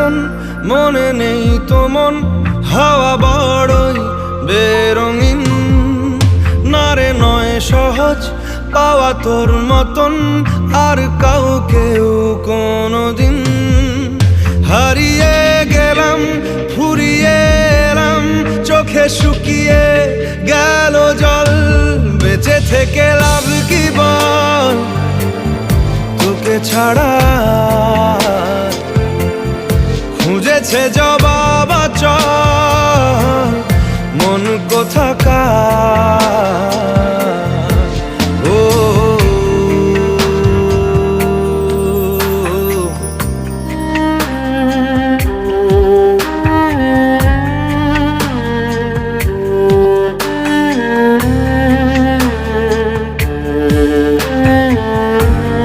এখন মনে নেই তো মন, হাওয়া বড়ই বেরঙিন। না রে নয় সহজ পাওয়া তোর মতন আর কাউকেও কোনোদিন। হারিয়ে গেলাম ফুরিয়ে এলাম, চোখে শুকিয়ে গেল জল। বেঁচে থেকে লাভ কি বল, তোকে ছাড়া খুঁজেছে জবাব চল।